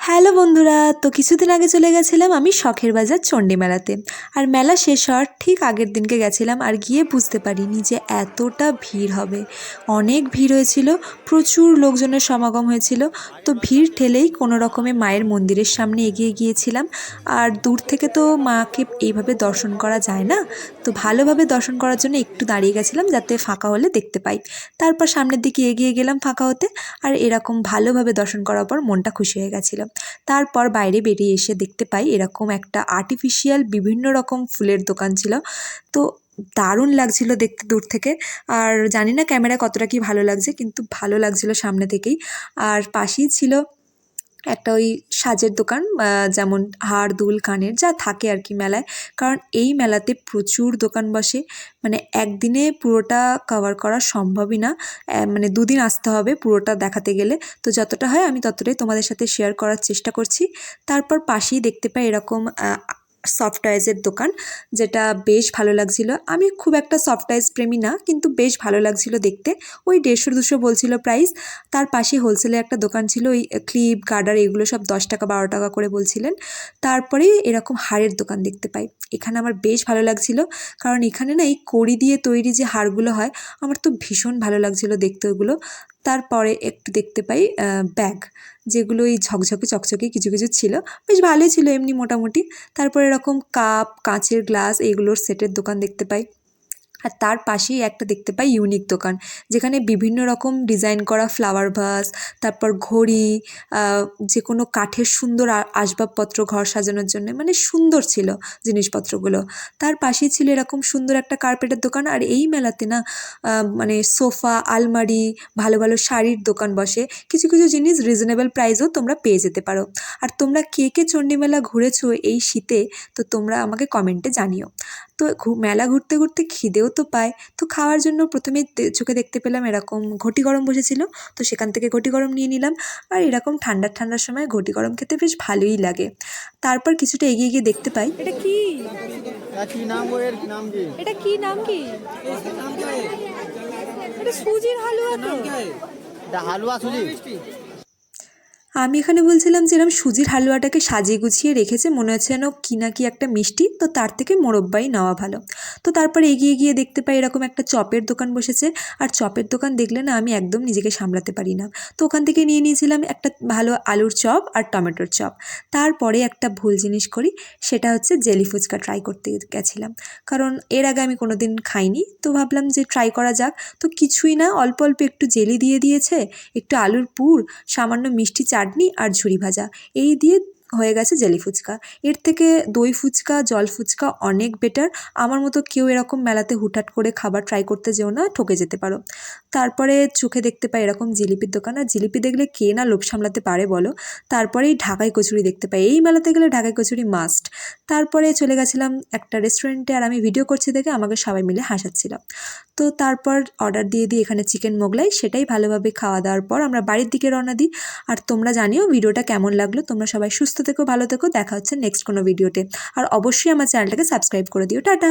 Hello বন্ধুরা, তো কিছুদিন আগে চলে গেছিলাম আমি শখের বাজার চণ্ডী মেলাতে। আর মেলা শেষ হওয়ার ঠিক আগের দিনকে গেছিলাম, আর গিয়ে বুঝতে পারিনি যে এতটা ভিড় হবে। অনেক ভিড় হয়েছিল, প্রচুর লোকজনের সমাগম হয়েছিল। তো ভিড় ঠেলেই কোনো রকমে মায়ের মন্দিরের সামনে এগিয়ে গিয়েছিলাম। আর দূর থেকে তো মাকে এইভাবে দর্শন করা যায় না, তো ভালোভাবে দর্শন করার জন্য একটু দাঁড়িয়ে গেছিলাম যাতে ফাঁকা হলে দেখতে পাই। তারপর সামনের দিকে এগিয়ে গেলাম ফাঁকা হতে, আর এরকম ভালোভাবে দর্শন করার পর মনটা খুশি হয়ে গেছিলো। তারপর বাইরে বেরিয়ে এসে দেখতে পাই এরকম একটা আর্টিফিশিয়াল বিভিন্ন রকম ফুলের দোকান ছিল। তো দারুণ লাগছিল দেখতে দূর থেকে। আর জানি না ক্যামেরা কতটা কি ভালো লাগছে, কিন্তু ভালো লাগছিল সামনে থেকেই। আর পাশেই ছিল একটা ওই সাজের দোকান, যেমন হার দুল কানের যা থাকে আর কি মেলায়। কারণ এই মেলাতে প্রচুর দোকান বসে, মানে একদিনে পুরোটা কভার করা সম্ভবই না। মানে দুদিন আসতে হবে পুরোটা দেখাতে গেলে। তো যতটা হয় আমি ততটাই তোমাদের সাথে শেয়ার করার চেষ্টা করছি। তারপর পাশেই দেখতে পাই এরকম সফট টয়েসের দোকান, যেটা বেশ ভালো লাগছিল। আমি খুব একটা সফট টয়েস প্রেমী না, কিন্তু বেশ ভালো লাগছিল দেখতে। ওই 150-200 বলছিল প্রাইস। তার পাশে হোলসেলে একটা দোকান ছিল, ওই ক্লিপ গার্ডার এগুলো সব 10 টাকা 12 টাকা করে বলছিলেন। তারপরে এরকম হারের দোকান দেখতে পাই, এখানে আমার বেশ ভালো লাগছিল। কারণ এখানে না এই কড়ি দিয়ে তৈরি যে হারগুলো হয়, আমার তো ভীষণ ভালো লাগছিল দেখতে ওগুলো। তারপরে একটু দেখতে পাই ব্যাগ, যেগুলো এই ঝকঝকে চকচকে কিছু কিছু ছিল, বেশ ভালোই ছিল এমনি মোটামুটি। তারপর এরকম কাপ কাঁচের গ্লাস এইগুলোর সেটের দোকান দেখতে পাই। আর তার পাশেই একটা দেখতে পাই ইউনিক দোকান, যেখানে বিভিন্ন রকম ডিজাইন করা ফ্লাওয়ার ভাস, তারপর ঘড়ি, যে কোনো কাঠের সুন্দর আসবাবপত্র ঘর সাজানোর জন্য, মানে সুন্দর ছিল জিনিসপত্রগুলো। তার পাশেই ছিল এরকম সুন্দর একটা কার্পেটের দোকান। আর এই মেলাতে না মানে সোফা, আলমারি, ভালো ভালো শাড়ির দোকান বসে। কিছু কিছু জিনিস রিজনেবল প্রাইসেও তোমরা পেয়ে যেতে পারো। আর তোমরা কে কে চণ্ডী মেলা ঘুরেছো এই শীতে, তো তোমরা আমাকে কমেন্টে জানিও। তো মেলা ঘুরতে ঘুরতে খিদেও তো পায়, তো খাওয়ার জন্য প্রথমেই চোখে দেখতে পেলাম এরকম ঘটি গরম বসেছিল, তো সেখান থেকে ঘটি গরম নিয়ে নিলাম। আর এরকম ঠান্ডার ঠান্ডার সময় ঘটি গরম খেতে বেশ ভালোই লাগে। তারপর কিছুটা এগিয়ে গিয়ে দেখতে পাই এটা কি এটা কি নাম কি এটা সুজির হালুয়া তো হালুয়া সুজি। আমি এখানে বলছিলাম যে এরকম সুজির হালুয়াটাকে সাজিয়ে গুছিয়ে রেখেছে, মনে হচ্ছে যেন কি না কি একটা মিষ্টি, তো তার থেকে মোরব্বাই নেওয়া ভালো। তো তারপর এগিয়ে গিয়ে দেখতে পাই এরকম একটা চপের দোকান বসেছে। আর চপের দোকান দেখলে না আমি একদম নিজেকে সামলাতে পারি না, তো ওখান থেকে নিয়ে নিয়েছিলাম একটা ভালো আলুর চপ আর টমেটোর চপ। তারপরে একটা ভুল জিনিস করি, সেটা হচ্ছে জেলি ফুচকা ট্রাই করতে গেছিলাম। কারণ এর আগে আমি কোনো দিন খাইনি, তো ভাবলাম যে ট্রাই করা যাক। তো কিছুই না, অল্প অল্প একটু জেলি দিয়ে দিয়েছে, একটু আলুর পুর, সামান্য মিষ্টি চাটনি আর ঝুরি ভাজা, এই দিয়ে হয়ে গেছে জেলি ফুচকা। এর থেকে দই ফুচকা, জল ফুচকা অনেক বেটার। আমার মতো কেউ এরকম মেলাতে হুটহাট করে খাবার ট্রাই করতে যেও না, ঠকে যেতে পারো। তারপরে চোখে দেখতে পাই এরকম জিলিপির দোকান, আর জিলিপি দেখলে কে না লোভ সামলাতে পারে বলো। তারপরেই ঢাকাই কচুরি দেখতে পাই, এই মেলাতে গেলে ঢাকাই কচুরি মাস্ট। তারপরে চলে গেছিলাম একটা রেস্টুরেন্টে, আর আমি ভিডিও করছি দেখে আমাকে সবাই মিলে হাসাচ্ছিলাম। তো তারপর অর্ডার দিয়ে দিই এখানে চিকেন মোগলাই, সেটাই ভালোভাবে খাওয়া দাওয়ার পর আমরা বাড়ির দিকে রওনা দিই। আর তোমরা জানিও ভিডিওটা কেমন লাগলো। তোমরা সবাই সুস্থ থেকো, ভালো থেকো, দেখা হচ্ছে নেক্সট কোনো ভিডিওতে। আর অবশ্যই আমার চ্যানেলটাকে সাবস্ক্রাইব করে দিও। টাটা।